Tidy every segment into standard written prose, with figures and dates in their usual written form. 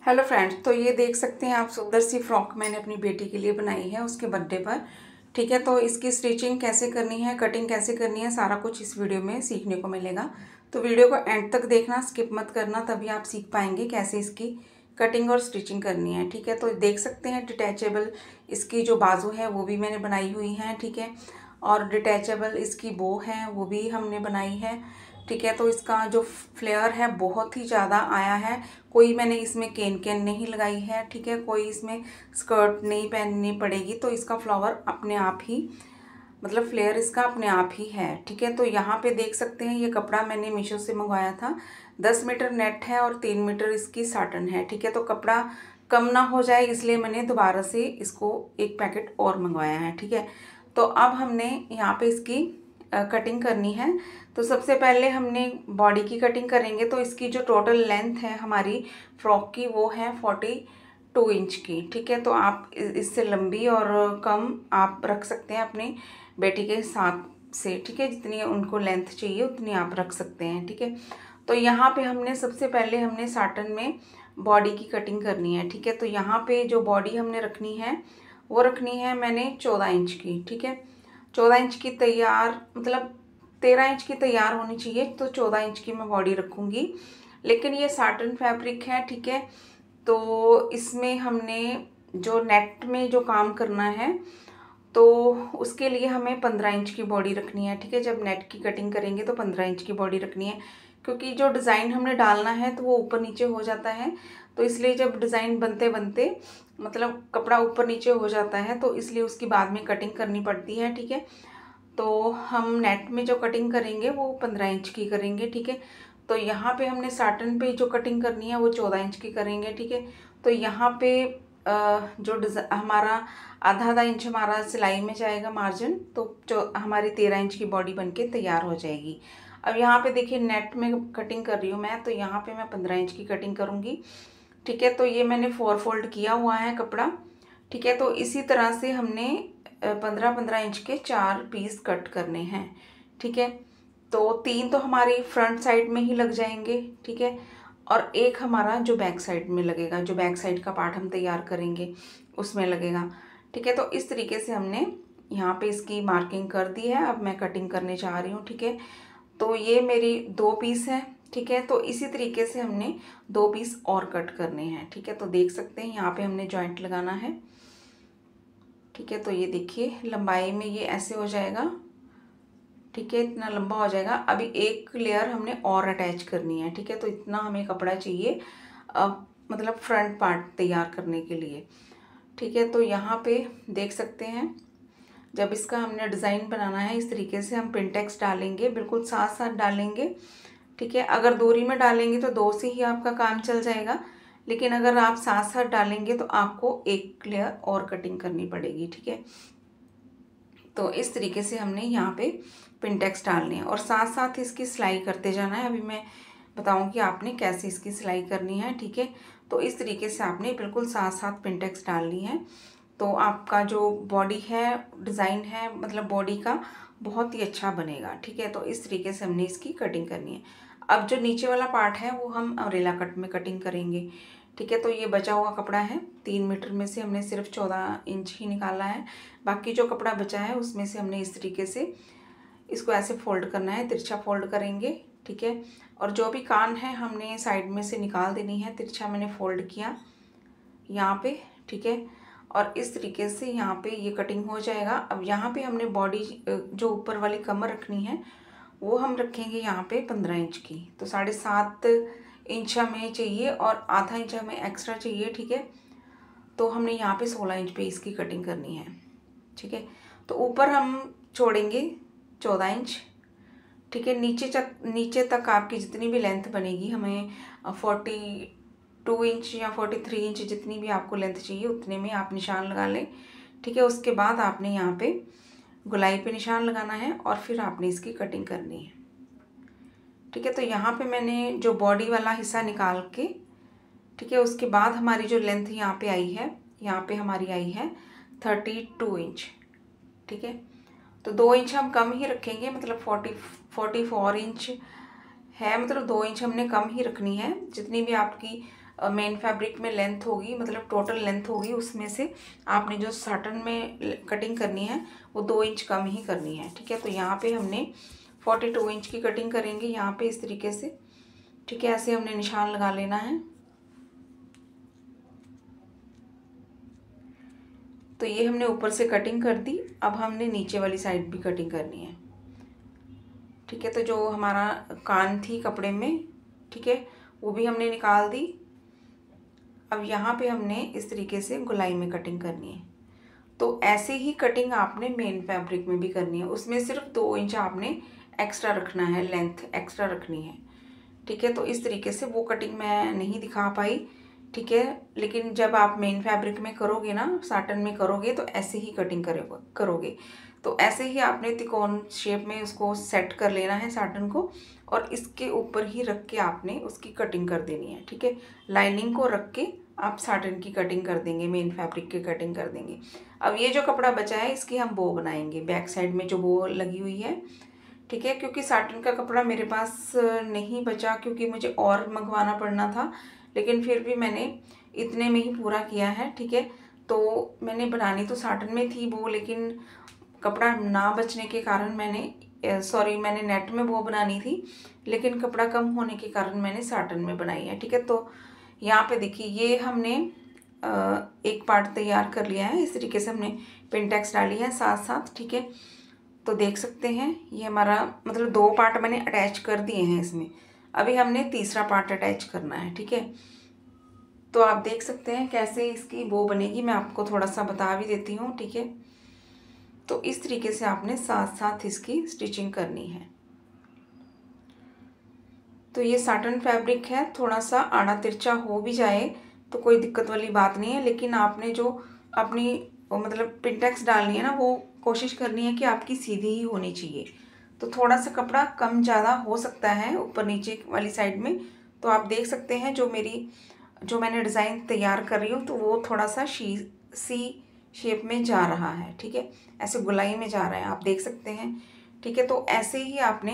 Hello friends, तो ये देख सकते हैं आप सुंदर सी फ्रॉक मैंने अपनी बेटी के लिए बनाई है उसके बर्थडे पर। ठीक है, तो इसकी स्टिचिंग कैसे करनी है, कटिंग कैसे करनी है, सारा कुछ इस वीडियो में सीखने को मिलेगा। तो वीडियो को एंड तक देखना, स्किप मत करना, तभी आप सीख पाएंगे कैसे इसकी कटिंग और स्टिचिंग करनी है। ठीक है, तो देख सकते हैं डिटैचेबल इसकी जो बाजू है वो भी मैंने बनाई हुई है। ठीक है, और डिटैचेबल इसकी बो है वो भी हमने बनाई है। ठीक है, तो इसका जो फ्लेयर है बहुत ही ज़्यादा आया है। कोई मैंने इसमें केन नहीं लगाई है। ठीक है, कोई इसमें स्कर्ट नहीं पहननी पड़ेगी, तो इसका फ्लावर अपने आप ही मतलब फ्लेयर इसका अपने आप ही है। ठीक है, तो यहाँ पे देख सकते हैं ये कपड़ा मैंने मीशो से मंगवाया था। 10 मीटर नेट है और 3 मीटर इसकी साटन है। ठीक है, तो कपड़ा कम ना हो जाए इसलिए मैंने दोबारा से इसको एक पैकेट और मंगवाया है। ठीक है, तो अब हमने यहाँ पे इसकी कटिंग करनी है। तो सबसे पहले हमने बॉडी की कटिंग करेंगे। तो इसकी जो टोटल लेंथ है हमारी फ्रॉक की वो है 42 इंच की। ठीक है, तो आप इससे लंबी और कम आप रख सकते हैं अपनी बेटी के हिसाब से। ठीक है, जितनी उनको लेंथ चाहिए उतनी आप रख सकते हैं। ठीक है, तो यहाँ पे हमने सबसे पहले हमने साटन में बॉडी की कटिंग करनी है। ठीक है, तो यहाँ पे जो बॉडी हमने रखनी है वो रखनी है मैंने 14 इंच की। ठीक है, 14 इंच की तैयार मतलब 13 इंच की तैयार होनी चाहिए, तो 14 इंच की मैं बॉडी रखूँगी। लेकिन ये साटन फैब्रिक है। ठीक है, तो इसमें हमने जो नेट में जो काम करना है तो उसके लिए हमें 15 इंच की बॉडी रखनी है। ठीक है, जब नेट की कटिंग करेंगे तो 15 इंच की बॉडी रखनी है, क्योंकि जो डिज़ाइन हमने डालना है तो वो ऊपर नीचे हो जाता है। तो इसलिए जब डिज़ाइन बनते बनते मतलब कपड़ा ऊपर नीचे हो जाता है तो इसलिए उसकी बाद में कटिंग करनी पड़ती है। ठीक है, तो हम नेट में जो कटिंग करेंगे वो 15 इंच की करेंगे। ठीक है, तो यहाँ पे हमने साटन पे जो कटिंग करनी है वो 14 इंच की करेंगे। ठीक है, तो यहाँ पे जो हमारा आधा इंच हमारा सिलाई में जाएगा मार्जिन, तो जो हमारी 13 इंच की बॉडी बनके तैयार हो जाएगी। अब यहाँ पे देखिए नेट में कटिंग कर रही हूँ मैं, तो यहाँ पे मैं 15 इंच की कटिंग करूँगी। ठीक है, तो ये मैंने 4 फोल्ड किया हुआ है कपड़ा। ठीक है, तो इसी तरह से हमने 15-15 इंच के 4 पीस कट करने हैं। ठीक है, तो 3 तो हमारी फ्रंट साइड में ही लग जाएंगे। ठीक है, और एक हमारा जो बैक साइड में लगेगा, जो बैक साइड का पार्ट हम तैयार करेंगे उसमें लगेगा। ठीक है, तो इस तरीके से हमने यहाँ पे इसकी मार्किंग कर दी है। अब मैं कटिंग करने जा रही हूँ। ठीक है, तो ये मेरी 2 पीस है। ठीक है, तो इसी तरीके से हमने 2 पीस और कट करने हैं। ठीक है, तो देख सकते हैं यहाँ पे हमने जॉइंट लगाना है। ठीक है, तो ये देखिए लंबाई में ये ऐसे हो जाएगा। ठीक है, इतना लंबा हो जाएगा। अभी एक लेयर हमने और अटैच करनी है। ठीक है, तो इतना हमें कपड़ा चाहिए मतलब फ्रंट पार्ट तैयार करने के लिए। ठीक है, तो यहाँ पे देख सकते हैं जब इसका हमने डिज़ाइन बनाना है इस तरीके से हम पिनटेक्स डालेंगे, बिल्कुल साथ साथ डालेंगे। ठीक है, अगर दूरी में डालेंगे तो 2 से ही आपका काम चल जाएगा, लेकिन अगर आप साथ साथ डालेंगे तो आपको एक लेयर और कटिंग करनी पड़ेगी। ठीक है, तो इस तरीके से हमने यहाँ पे पिनटेक्स डालने हैं और साथ साथ इसकी सिलाई करते जाना है। अभी मैं बताऊँगी आपने कैसे इसकी सिलाई करनी है। ठीक है, तो इस तरीके से आपने बिल्कुल साथ साथ पिनटेक्स डालनी है, तो आपका जो बॉडी है डिज़ाइन है मतलब बॉडी का बहुत ही अच्छा बनेगा। ठीक है, तो इस तरीके से हमने इसकी कटिंग करनी है। अब जो नीचे वाला पार्ट है वो हम अम्ब्रेला कट में कटिंग करेंगे। ठीक है, तो ये बचा हुआ कपड़ा है, 3 मीटर में से हमने सिर्फ 14 इंच ही निकाला है। बाकी जो कपड़ा बचा है उसमें से हमने इस तरीके से इसको ऐसे फोल्ड करना है, तिरछा फोल्ड करेंगे। ठीक है, और जो भी कान है हमने साइड में से निकाल देनी है, तिरछा मैंने फोल्ड किया यहाँ पे। ठीक है, और इस तरीके से यहाँ पे ये कटिंग हो जाएगा। अब यहाँ पे हमने बॉडी जो ऊपर वाली कमर रखनी है वो हम रखेंगे यहाँ पे 15 इंच की, तो 7.5 इंच हमें चाहिए और आधा इंच हमें एक्स्ट्रा चाहिए। ठीक है, तो हमने यहाँ पे 16 इंच पे इसकी कटिंग करनी है। ठीक है, तो ऊपर हम छोड़ेंगे 14 इंच। ठीक है, नीचे तक आपकी जितनी भी लेंथ बनेगी हमें 42 इंच या 43 इंच जितनी भी आपको लेंथ चाहिए उतने में आप निशान लगा लें। ठीक है, उसके बाद आपने यहाँ पे गोलाई पे निशान लगाना है और फिर आपने इसकी कटिंग करनी है। ठीक है, तो यहाँ पे मैंने जो बॉडी वाला हिस्सा निकाल के, ठीक है, उसके बाद हमारी जो लेंथ यहाँ पे आई है, यहाँ पे हमारी आई है 32 इंच। ठीक है, तो 2 इंच हम कम ही रखेंगे, मतलब 44 इंच है, मतलब 2 इंच हमने कम ही रखनी है। जितनी भी आपकी मेन फैब्रिक में लेंथ होगी, मतलब टोटल लेंथ होगी, उसमें से आपने जो साटन में कटिंग करनी है वो 2 इंच कम ही करनी है। ठीक है, तो यहाँ पे हमने 42 इंच की कटिंग करेंगे यहाँ पे इस तरीके से। ठीक है, ऐसे हमने निशान लगा लेना है। तो ये हमने ऊपर से कटिंग कर दी, अब हमने नीचे वाली साइड भी कटिंग करनी है। ठीक है, तो जो हमारा कान थी कपड़े में, ठीक है, वो भी हमने निकाल दी। अब यहाँ पे हमने इस तरीके से गोलाई में कटिंग करनी है। तो ऐसे ही कटिंग आपने मेन फैब्रिक में भी करनी है, उसमें सिर्फ 2 इंच आपने एक्स्ट्रा रखना है, लेंथ एक्स्ट्रा रखनी है। ठीक है, तो इस तरीके से वो कटिंग मैं नहीं दिखा पाई। ठीक है, लेकिन जब आप मेन फैब्रिक में करोगे ना, साटन में करोगे, तो ऐसे ही कटिंग करोगे। तो ऐसे ही आपने त्रिकोण शेप में उसको सेट कर लेना है साटन को, और इसके ऊपर ही रख के आपने उसकी कटिंग कर देनी है। ठीक है, लाइनिंग को रख के आप साटन की कटिंग कर देंगे, मेन फैब्रिक की कटिंग कर देंगे। अब ये जो कपड़ा बचा है इसकी हम बो बनाएंगे, बैक साइड में जो बो लगी हुई है। ठीक है, क्योंकि साटन का कपड़ा मेरे पास नहीं बचा, क्योंकि मुझे और मंगवाना पड़ना था, लेकिन फिर भी मैंने इतने में ही पूरा किया है। ठीक है, तो मैंने बनानी तो साटन में थी वो, लेकिन कपड़ा ना बचने के कारण मैंने नेट में वो बनानी थी, लेकिन कपड़ा कम होने के कारण मैंने साटन में बनाई है। ठीक है, तो यहाँ पे देखिए ये हमने एक पार्ट तैयार कर लिया है, इस तरीके से हमने पिनटेक्स डाली है साथ साथ। ठीक है, तो देख सकते हैं ये हमारा मतलब 2 पार्ट मैंने अटैच कर दिए हैं इसमें, अभी हमने तीसरा पार्ट अटैच करना है। ठीक है, तो आप देख सकते हैं कैसे इसकी बो बनेगी, मैं आपको थोड़ा सा बता भी देती हूँ। ठीक है, तो इस तरीके से आपने साथ साथ इसकी स्टिचिंग करनी है। तो ये साटन फैब्रिक है, थोड़ा सा आड़ा तिरछा हो भी जाए तो कोई दिक्कत वाली बात नहीं है, लेकिन आपने जो अपनी मतलब पिनटेक्स डालनी है ना, वो कोशिश करनी है कि आपकी सीधी ही होनी चाहिए। तो थोड़ा सा कपड़ा कम ज़्यादा हो सकता है ऊपर नीचे वाली साइड में। तो आप देख सकते हैं जो मैंने डिज़ाइन तैयार कर रही हूँ, तो वो थोड़ा सा सी शेप में जा रहा है। ठीक है, ऐसे गोलाई में जा रहा है, आप देख सकते हैं। ठीक है, तो ऐसे ही आपने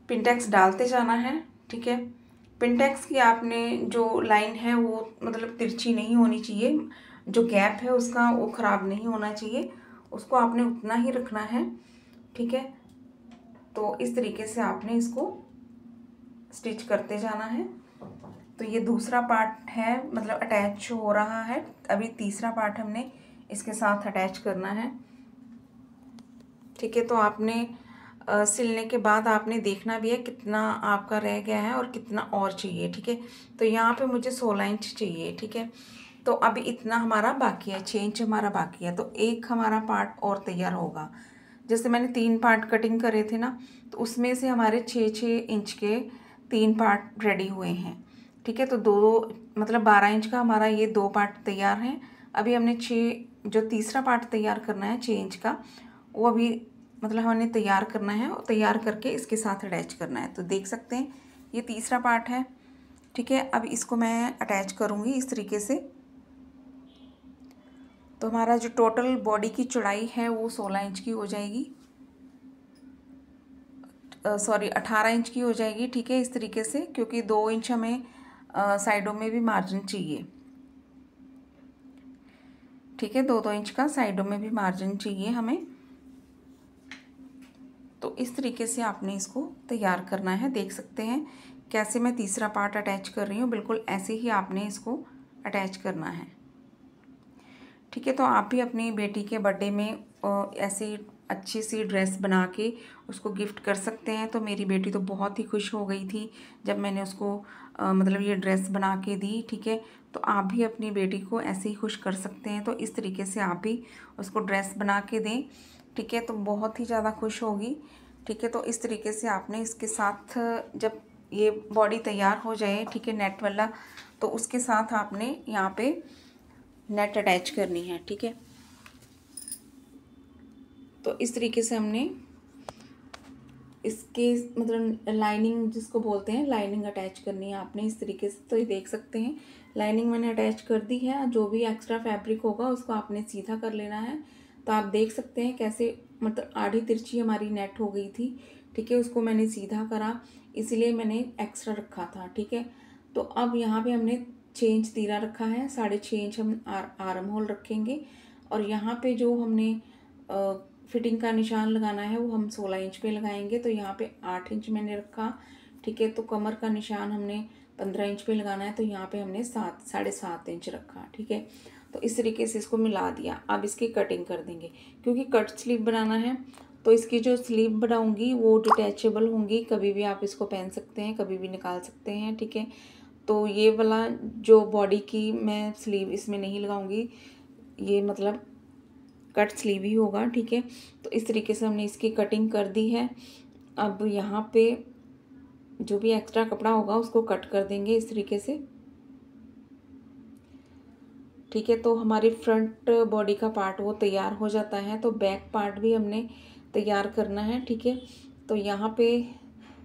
पिनटेक्स डालते जाना है। ठीक है, पिनटेक्स की आपने जो लाइन है वो मतलब तिरछी नहीं होनी चाहिए, जो गैप है उसका वो ख़राब नहीं होना चाहिए, उसको आपने उतना ही रखना है। ठीक है, तो इस तरीके से आपने इसको स्टिच करते जाना है। तो ये दूसरा पार्ट है, मतलब अटैच हो रहा है, अभी तीसरा पार्ट हमने इसके साथ अटैच करना है। ठीक है, तो आपने सिलने के बाद आपने देखना भी है कितना आपका रह गया है और कितना और चाहिए। ठीक है, तो यहाँ पे मुझे 16 इंच चाहिए। ठीक है, तो अभी इतना हमारा बाकी है, 6 इंच हमारा बाकी है, तो एक हमारा पार्ट और तैयार होगा। जैसे मैंने 3 पार्ट कटिंग करे थे ना, तो उसमें से हमारे 6-6 इंच के 3 पार्ट रेडी हुए हैं। ठीक है, तो दो मतलब 12 इंच का हमारा ये 2 पार्ट तैयार हैं। अभी हमने जो तीसरा पार्ट तैयार करना है 6 इंच का, वो अभी मतलब हमने तैयार करना है, और तैयार करके इसके साथ अटैच करना है। तो देख सकते हैं ये तीसरा पार्ट है। ठीक है, अब इसको मैं अटैच करूँगी इस तरीके से। तो हमारा जो टोटल बॉडी की चौड़ाई है वो 16 इंच की हो जाएगी, सॉरी 18 इंच की हो जाएगी। ठीक है, इस तरीके से, क्योंकि 2 इंच हमें साइडों में भी मार्जिन चाहिए। ठीक है, 2-2 इंच का साइडों में भी मार्जिन चाहिए हमें। तो इस तरीके से आपने इसको तैयार करना है। देख सकते हैं कैसे मैं तीसरा पार्ट अटैच कर रही हूँ, बिल्कुल ऐसे ही आपने इसको अटैच करना है। ठीक है, तो आप भी अपनी बेटी के बर्थडे में ऐसी अच्छी सी ड्रेस बना के उसको गिफ्ट कर सकते हैं। तो मेरी बेटी तो बहुत ही खुश हो गई थी जब मैंने उसको मतलब ये ड्रेस बना के दी। ठीक है, तो आप भी अपनी बेटी को ऐसे ही खुश कर सकते हैं। तो इस तरीके से आप भी उसको ड्रेस बना के दें। ठीक है, तो बहुत ही ज़्यादा खुश होगी। ठीक है, तो इस तरीके से आपने इसके साथ जब ये बॉडी तैयार हो जाए, ठीक है, नेट वाला, तो उसके साथ आपने यहाँ पे नेट अटैच करनी है। ठीक है, तो इस तरीके से हमने इसके मतलब लाइनिंग जिसको बोलते हैं, लाइनिंग अटैच करनी है आपने इस तरीके से। तो ये देख सकते हैं लाइनिंग मैंने अटैच कर दी है, जो भी एक्स्ट्रा फैब्रिक होगा उसको आपने सीधा कर लेना है। तो आप देख सकते हैं कैसे मतलब आधी तिरछी हमारी नेट हो गई थी। ठीक है, उसको मैंने सीधा करा, इसलिए मैंने एक्स्ट्रा रखा था। ठीक है, तो अब यहाँ पे हमने 6 इंच तीरा रखा है, 6.5 इंच हम आर्म होल रखेंगे और यहाँ पे जो हमने फिटिंग का निशान लगाना है वो हम 16 इंच पे लगाएंगे। तो यहाँ पे 8 इंच मैंने रखा, ठीक है। तो कमर का निशान हमने 15 इंच पे लगाना है, तो यहाँ पे हमने 7.5 इंच रखा, ठीक है। तो इस तरीके से इसको मिला दिया। अब इसकी कटिंग कर देंगे, क्योंकि कट स्लीव बनाना है तो इसकी जो स्लीव बनाऊंगी वो डिटैचेबल होंगी, कभी भी आप इसको पहन सकते हैं, कभी भी निकाल सकते हैं, ठीक है। तो ये वाला जो बॉडी की मैं स्लीव इसमें नहीं लगाऊंगी, ये मतलब कट स्लीव ही होगा, ठीक है। तो इस तरीके से हमने इसकी कटिंग कर दी है। अब यहाँ पे जो भी एक्स्ट्रा कपड़ा होगा उसको कट कर देंगे इस तरीके से, ठीक है। तो हमारी फ्रंट बॉडी का पार्ट वो तैयार हो जाता है। तो बैक पार्ट भी हमने तैयार करना है, ठीक है। तो यहाँ पे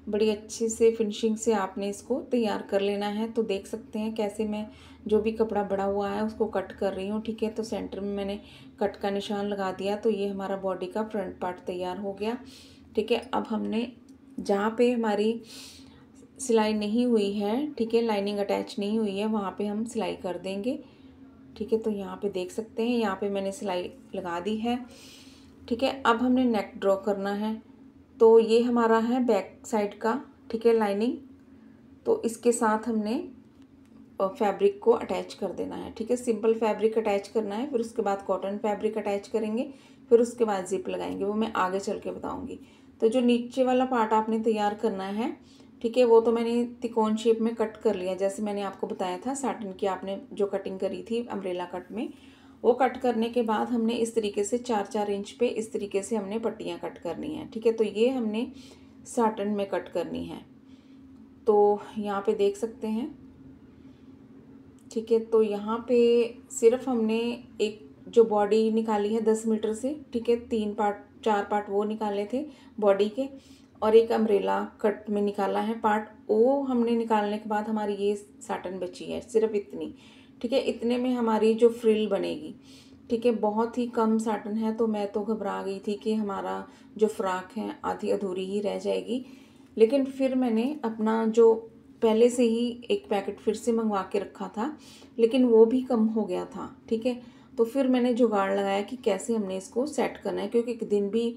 बड़ी अच्छी से फिनिशिंग से आपने इसको तैयार कर लेना है। तो देख सकते हैं कैसे मैं जो भी कपड़ा बड़ा हुआ है उसको कट कर रही हूँ, ठीक है। तो सेंटर में मैंने कट का निशान लगा दिया। तो ये हमारा बॉडी का फ्रंट पार्ट तैयार हो गया, ठीक है। अब हमने जहाँ पे हमारी सिलाई नहीं हुई है, ठीक है, लाइनिंग अटैच नहीं हुई है, वहाँ पे हम सिलाई कर देंगे, ठीक है। तो यहाँ पे देख सकते हैं, यहाँ पे मैंने सिलाई लगा दी है, ठीक है। अब हमने नेक ड्रॉ करना है। तो ये हमारा है बैक साइड का, ठीक है, लाइनिंग। तो इसके साथ हमने फैब्रिक को अटैच कर देना है, ठीक है। सिंपल फैब्रिक अटैच करना है, फिर उसके बाद कॉटन फैब्रिक अटैच करेंगे, फिर उसके बाद जिप लगाएंगे, वो मैं आगे चल के बताऊंगी। तो जो नीचे वाला पार्ट आपने तैयार करना है, ठीक है, वो तो मैंने त्रिकोण शेप में कट कर लिया, जैसे मैंने आपको बताया था साटन की आपने जो कटिंग करी थी अम्ब्रेला कट में। वो कट करने के बाद हमने इस तरीके से 4-4 इंच पे इस तरीके से हमने पट्टियाँ कट करनी है, ठीक है। तो ये हमने साटन में कट करनी है। तो यहाँ पे देख सकते हैं, ठीक है। तो यहाँ पे सिर्फ हमने एक जो बॉडी निकाली है 10 मीटर से, ठीक है, 4 पार्ट वो निकाले थे बॉडी के, और एक अम्ब्रेला कट में निकाला है पार्ट। वो हमने निकालने के बाद हमारी ये साटन बची है, सिर्फ इतनी, ठीक है। इतने में हमारी जो फ्रिल बनेगी, ठीक है, बहुत ही कम साटन है। तो मैं तो घबरा गई थी कि हमारा जो फ्रॉक है आधी अधूरी ही रह जाएगी, लेकिन फिर मैंने अपना जो पहले से ही एक पैकेट फिर से मंगवा के रखा था, लेकिन वो भी कम हो गया था, ठीक है। तो फिर मैंने जुगाड़ लगाया कि कैसे हमने इसको सेट करना है, क्योंकि एक दिन भी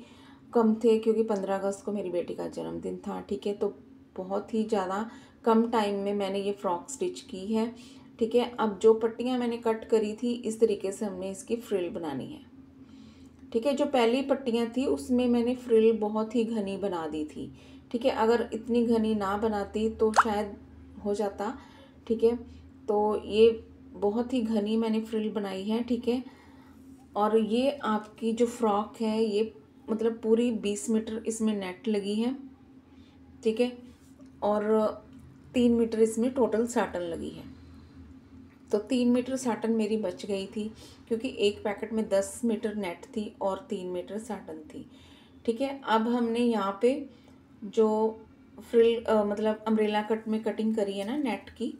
कम थे, क्योंकि 15 अगस्त को मेरी बेटी का जन्मदिन था, ठीक है। तो बहुत ही ज़्यादा कम टाइम में मैंने ये फ्रॉक स्टिच की है, ठीक है। अब जो पट्टियाँ मैंने कट करी थी इस तरीके से हमने इसकी फ्रिल बनानी है, ठीक है। जो पहली पट्टियाँ थी उसमें मैंने फ्रिल बहुत ही घनी बना दी थी, ठीक है। अगर इतनी घनी ना बनाती तो शायद हो जाता, ठीक है। तो ये बहुत ही घनी मैंने फ्रिल बनाई है, ठीक है। और ये आपकी जो फ्रॉक है ये मतलब पूरी 20 मीटर इसमें नेट लगी है, ठीक है। और 3 मीटर इसमें टोटल साटन लगी है। तो 3 मीटर साटन मेरी बच गई थी, क्योंकि एक पैकेट में 10 मीटर नेट थी और 3 मीटर साटन थी, ठीक है। अब हमने यहाँ पे जो फ्रिल मतलब अम्ब्रेला कट में कटिंग करी है ना नेट की,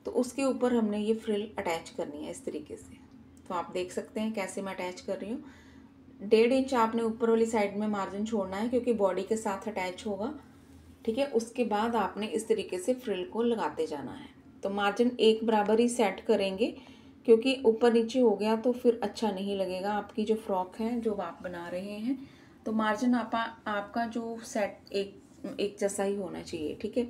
तो उसके ऊपर हमने ये फ्रिल अटैच करनी है इस तरीके से। तो आप देख सकते हैं कैसे मैं अटैच कर रही हूँ। 1.5 इंच आपने ऊपर वाली साइड में मार्जिन छोड़ना है, क्योंकि बॉडी के साथ अटैच होगा, ठीक है। उसके बाद आपने इस तरीके से फ्रिल को लगाते जाना है। तो मार्जिन एक बराबर ही सेट करेंगे, क्योंकि ऊपर नीचे हो गया तो फिर अच्छा नहीं लगेगा आपकी जो फ्रॉक है जो आप बना रहे हैं। तो मार्जिन आपका जो सेट एक जैसा ही होना चाहिए, ठीक है।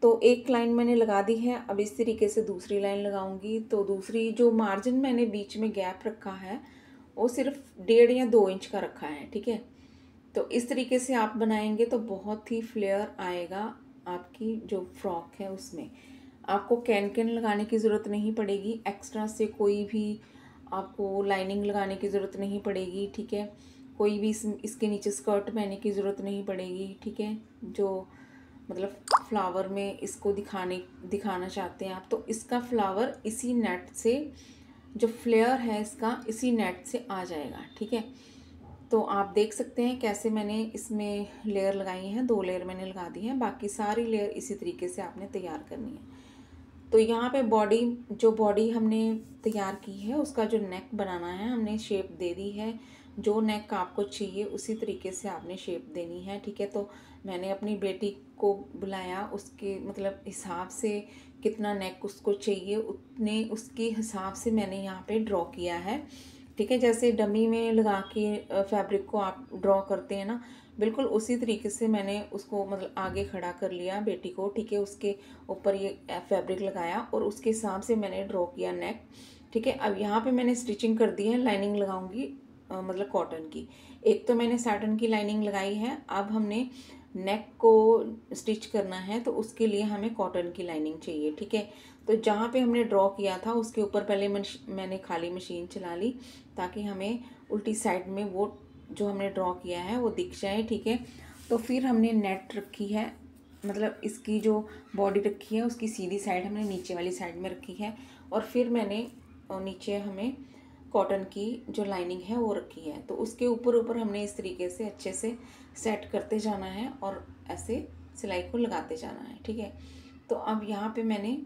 तो एक लाइन मैंने लगा दी है। अब इस तरीके से दूसरी लाइन लगाऊंगी। तो दूसरी जो मार्जिन मैंने बीच में गैप रखा है वो सिर्फ 1.5 या 2 इंच का रखा है, ठीक है। तो इस तरीके से आप बनाएंगे तो बहुत ही फ्लेयर आएगा आपकी जो फ्रॉक है उसमें। आपको कैन लगाने की ज़रूरत नहीं पड़ेगी, एक्स्ट्रा से कोई भी आपको लाइनिंग लगाने की ज़रूरत नहीं पड़ेगी, ठीक है। कोई भी इसके नीचे स्कर्ट पहनने की ज़रूरत नहीं पड़ेगी, ठीक है। जो मतलब फ्लावर में इसको दिखाना चाहते हैं आप, तो इसका फ्लावर इसी नेट से जो फ्लेयर है इसका इसी नेट से आ जाएगा, ठीक है। तो आप देख सकते हैं कैसे मैंने इसमें लेयर लगाई हैं, 2 लेयर मैंने लगा दी हैं, बाकी सारी लेयर इसी तरीके से आपने तैयार करनी है। तो यहाँ पे जो बॉडी हमने तैयार की है उसका जो नेक बनाना है हमने शेप दे दी है। जो नेक आपको चाहिए उसी तरीके से आपने शेप देनी है, ठीक है। तो मैंने अपनी बेटी को बुलाया उसके मतलब हिसाब से कितना नेक उसको चाहिए उतने उसके हिसाब से मैंने यहाँ पे ड्रॉ किया है। ठीक है, जैसे डमी में लगा के फैब्रिक को आप ड्रॉ करते हैं ना, बिल्कुल उसी तरीके से मैंने उसको मतलब आगे खड़ा कर लिया बेटी को। ठीक है, उसके ऊपर ये फैब्रिक लगाया और उसके हिसाब से मैंने ड्रॉ किया नेक। ठीक है, अब यहाँ पे मैंने स्टिचिंग कर दी है, लाइनिंग लगाऊंगी मतलब कॉटन की। एक तो मैंने साटन की लाइनिंग लगाई है, अब हमने नेक को स्टिच करना है तो उसके लिए हमें कॉटन की लाइनिंग चाहिए। ठीक है, तो जहाँ पे हमने ड्रॉ किया था उसके ऊपर पहले मैंने खाली मशीन चला ली ताकि हमें उल्टी साइड में वो जो हमने ड्रॉ किया है वो दिख जाए। ठीक है, तो फिर हमने नेट रखी है, मतलब इसकी जो बॉडी रखी है उसकी सीधी साइड हमने नीचे वाली साइड में रखी है, और फिर मैंने नीचे हमें कॉटन की जो लाइनिंग है वो रखी है। तो उसके ऊपर ऊपर हमने इस तरीके से अच्छे से सेट करते जाना है और ऐसे सिलाई को लगाते जाना है। ठीक है, तो अब यहाँ पे मैंने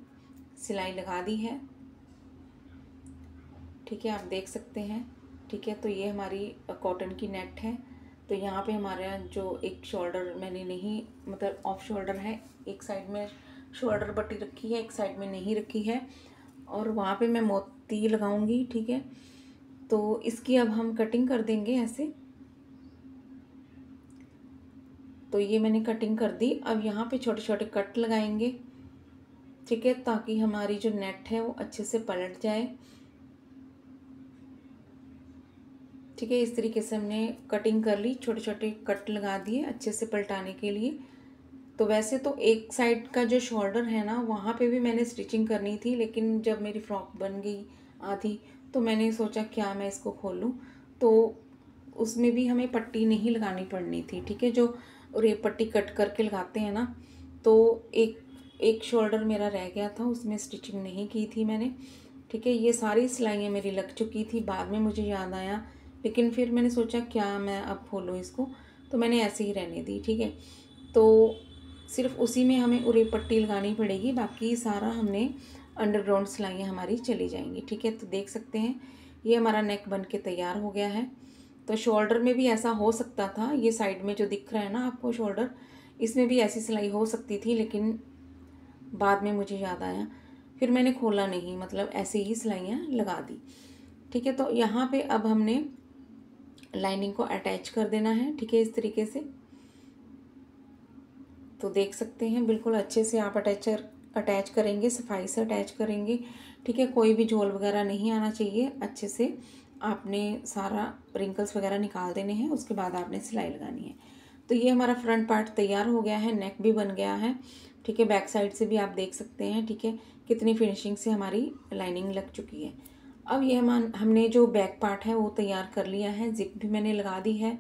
सिलाई लगा दी है। ठीक है, आप देख सकते हैं। ठीक है, तो ये हमारी कॉटन की नेट है। तो यहाँ पे हमारा जो एक शोल्डर मैंने नहीं मतलब ऑफ शोल्डर है, एक साइड में शोल्डर पट्टी रखी है, एक साइड में नहीं रखी है, और वहाँ पे मैं मोती लगाऊंगी। ठीक है, तो इसकी अब हम कटिंग कर देंगे ऐसे। तो ये मैंने कटिंग कर दी। अब यहाँ पे छोटे छोटे कट लगाएंगे। ठीक है, ताकि हमारी जो नेट है वो अच्छे से पलट जाए। ठीक है, इस तरीके से हमने कटिंग कर ली, छोटे छोटे कट लगा दिए अच्छे से पलटाने के लिए। तो वैसे तो एक साइड का जो शोल्डर है ना वहाँ पे भी मैंने स्टिचिंग करनी थी, लेकिन जब मेरी फ्रॉक बन गई आधी तो मैंने सोचा क्या मैं इसको खोलूँ, तो उसमें भी हमें पट्टी नहीं लगानी पड़नी थी। ठीक है, जो रेप पट्टी कट करके लगाते हैं ना, तो एक शोल्डर मेरा रह गया था, उसमें स्टिचिंग नहीं की थी मैंने। ठीक है, ये सारी सिलाइयाँ मेरी लग चुकी थी, बाद में मुझे याद आया, लेकिन फिर मैंने सोचा क्या मैं अब खोलूँ इसको, तो मैंने ऐसे ही रहने दी। ठीक है, तो सिर्फ उसी में हमें उरे पट्टी लगानी पड़ेगी, बाकी सारा हमने अंडरग्राउंड सिलाइयाँ हमारी चली जाएंगी। ठीक है, तो देख सकते हैं ये हमारा नेक बन के तैयार हो गया है। तो शोल्डर में भी ऐसा हो सकता था, ये साइड में जो दिख रहा है ना आपको शोल्डर, इसमें भी ऐसी सिलाई हो सकती थी, लेकिन बाद में मुझे याद आया, फिर मैंने खोला नहीं, मतलब ऐसे ही सिलाइयाँ लगा दी। ठीक है, तो यहाँ पे अब हमने लाइनिंग को अटैच कर देना है। ठीक है, इस तरीके से तो देख सकते हैं बिल्कुल अच्छे से आप अटैच करेंगे, सफाई से अटैच करेंगे। ठीक है, कोई भी झोल वगैरह नहीं आना चाहिए, अच्छे से आपने सारा रिंकल्स वगैरह निकाल देने हैं, उसके बाद आपने सिलाई लगानी है। तो ये हमारा फ्रंट पार्ट तैयार हो गया है, नेक भी बन गया है। ठीक है, बैक साइड से भी आप देख सकते हैं। ठीक है, कितनी फिनिशिंग से हमारी लाइनिंग लग चुकी है। अब ये हमने जो बैक पार्ट है वो तैयार कर लिया है, जिप भी मैंने लगा दी है।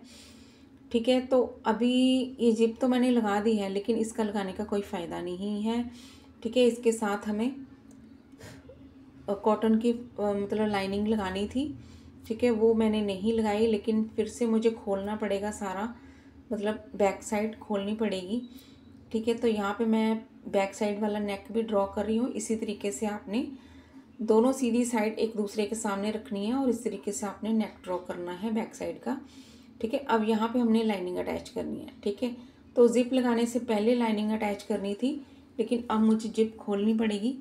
ठीक है, तो अभी ये जिप तो मैंने लगा दी है, लेकिन इसका लगाने का कोई फ़ायदा नहीं है। ठीक है, इसके साथ हमें कॉटन की मतलब लाइनिंग लगानी थी। ठीक है, वो मैंने नहीं लगाई, लेकिन फिर से मुझे खोलना पड़ेगा सारा, मतलब बैक साइड खोलनी पड़ेगी। ठीक है, तो यहाँ पे मैं बैक साइड वाला नेक भी ड्रॉ कर रही हूँ। इसी तरीके से आपने दोनों सीधी साइड एक दूसरे के सामने रखनी है और इस तरीके से आपने नेक ड्रॉ करना है बैक साइड का। ठीक है, अब यहाँ पे हमने लाइनिंग अटैच करनी है। ठीक है, तो जिप लगाने से पहले लाइनिंग अटैच करनी थी, लेकिन अब मुझे जिप खोलनी पड़ेगी।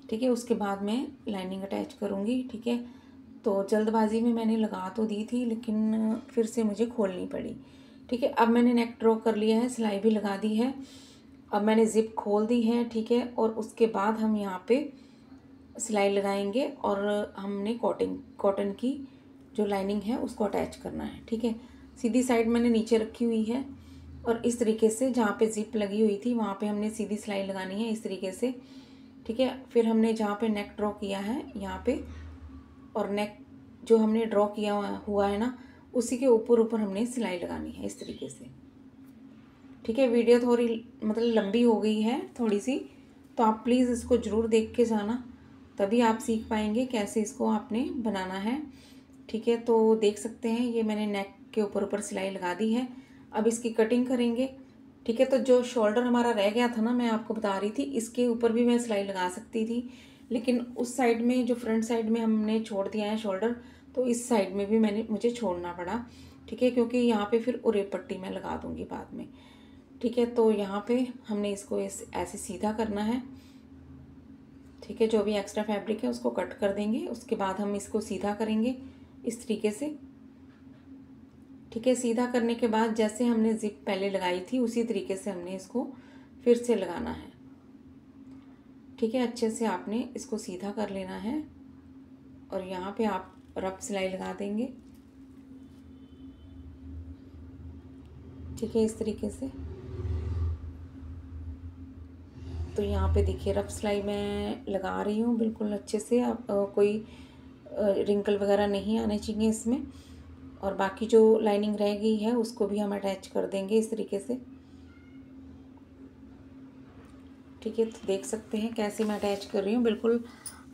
ठीक है, उसके बाद मैं लाइनिंग अटैच करूँगी। ठीक है, तो जल्दबाजी में मैंने लगा तो दी थी, लेकिन फिर से मुझे खोलनी पड़ी। ठीक है, अब मैंने नेक ड्रॉ कर लिया है, सिलाई भी लगा दी है, अब मैंने जिप खोल दी है। ठीक है, और उसके बाद हम यहाँ पे सिलाई लगाएंगे और हमने कॉटन की जो लाइनिंग है उसको अटैच करना है। ठीक है, सीधी साइड मैंने नीचे रखी हुई है और इस तरीके से जहाँ पे जिप लगी हुई थी वहाँ पे हमने सीधी सिलाई लगानी है इस तरीके से। ठीक है, फिर हमने जहाँ पे नेक ड्रॉ किया है यहाँ पे, और नेक जो हमने ड्रॉ किया हुआ है ना उसी के ऊपर ऊपर हमने सिलाई लगानी है इस तरीके से। ठीक है, वीडियो थोड़ी मतलब लंबी हो गई है थोड़ी सी, तो आप प्लीज़ इसको ज़रूर देख के जाना, तभी आप सीख पाएंगे कैसे इसको आपने बनाना है। ठीक है, तो देख सकते हैं ये मैंने नेक के ऊपर ऊपर सिलाई लगा दी है। अब इसकी कटिंग करेंगे। ठीक है, तो जो शोल्डर हमारा रह गया था ना, मैं आपको बता रही थी, इसके ऊपर भी मैं सिलाई लगा सकती थी, लेकिन उस साइड में जो फ्रंट साइड में हमने छोड़ दिया है शोल्डर, तो इस साइड में भी मुझे छोड़ना पड़ा। ठीक है, क्योंकि यहाँ पे फिर उरे पट्टी मैं लगा दूँगी बाद में। ठीक है, तो यहाँ पे हमने इसको ऐसे सीधा करना है। ठीक है, जो भी एक्स्ट्रा फैब्रिक है उसको कट कर देंगे। उसके बाद हम इसको सीधा करेंगे इस तरीके से। ठीक है, सीधा करने के बाद जैसे हमने जिप पहले लगाई थी उसी तरीके से हमने इसको फिर से लगाना है। ठीक है, अच्छे से आपने इसको सीधा कर लेना है और यहाँ पे आप रफ सिलाई लगा देंगे। ठीक है, इस तरीके से। तो यहाँ पे देखिए रफ सिलाई मैं लगा रही हूँ बिल्कुल अच्छे से। अब कोई रिंकल वगैरह नहीं आने चाहिए इसमें। और बाकी जो लाइनिंग रह गई है उसको भी हम अटैच कर देंगे इस तरीके से। ठीक है, तो देख सकते हैं कैसे मैं अटैच कर रही हूँ। बिल्कुल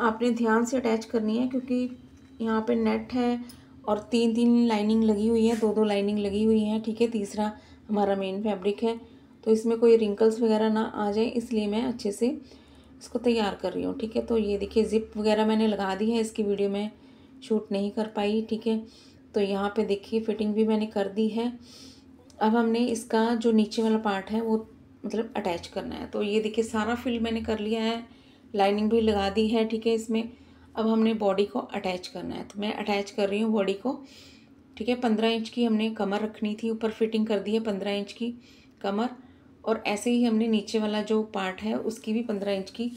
आपने ध्यान से अटैच करनी है क्योंकि यहाँ पे नेट है और 3-3 लाइनिंग लगी हुई है, 2-2 लाइनिंग लगी हुई है। ठीक है, तीसरा हमारा मेन फैब्रिक है, तो इसमें कोई रिंकल्स वगैरह ना आ जाए, इसलिए मैं अच्छे से इसको तैयार कर रही हूँ। ठीक है, तो ये देखिए जिप वगैरह मैंने लगा दी है, इसकी वीडियो में शूट नहीं कर पाई। ठीक है, तो यहाँ पे देखिए फिटिंग भी मैंने कर दी है। अब हमने इसका जो नीचे वाला पार्ट है वो मतलब अटैच करना है। तो ये देखिए सारा फिल मैंने कर लिया है, लाइनिंग भी लगा दी है। ठीक है, इसमें अब हमने बॉडी को अटैच करना है, तो मैं अटैच कर रही हूँ बॉडी को। ठीक है, 15 इंच की हमने कमर रखनी थी, ऊपर फिटिंग कर दी है 15 इंच की कमर। और ऐसे ही हमने नीचे वाला जो पार्ट है उसकी भी 15 इंच की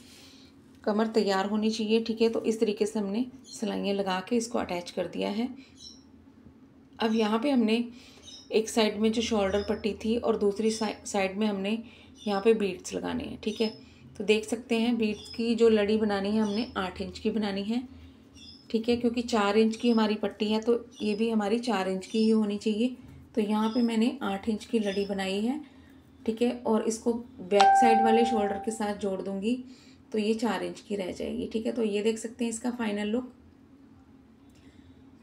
कमर तैयार होनी चाहिए। ठीक है, तो इस तरीके से हमने सिलाइयाँ लगा के इसको अटैच कर दिया है। अब यहाँ पे हमने एक साइड में जो शोल्डर पट्टी थी और दूसरी साइड में हमने यहाँ पे बीड्स लगाने हैं। ठीक है, तो देख सकते हैं बीड्स की जो लड़ी बनानी है हमने 8 इंच की बनानी है। ठीक है, क्योंकि 4 इंच की हमारी पट्टी है तो ये भी हमारी 4 इंच की ही होनी चाहिए। तो यहाँ पे मैंने 8 इंच की लड़ी बनाई है। ठीक है, और इसको बैक साइड वाले शोल्डर के साथ जोड़ दूँगी तो ये 4 इंच की रह जाएगी। ठीक है, तो ये देख सकते हैं इसका फाइनल लुक।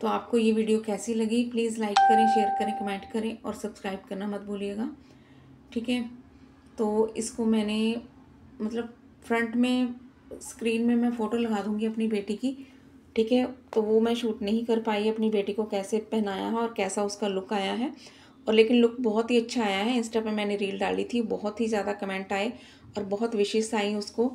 तो आपको ये वीडियो कैसी लगी प्लीज़ लाइक करें, शेयर करें, कमेंट करें और सब्सक्राइब करना मत भूलिएगा। ठीक है, तो इसको मैंने मतलब फ्रंट में स्क्रीन में मैं फ़ोटो लगा दूँगी अपनी बेटी की। ठीक है, तो वो मैं शूट नहीं कर पाई अपनी बेटी को कैसे पहनाया है और कैसा उसका लुक आया है। और लेकिन लुक बहुत ही अच्छा आया है। इंस्टा पे मैंने रील डाली थी, बहुत ही ज़्यादा कमेंट आए और बहुत विशेस आई उसको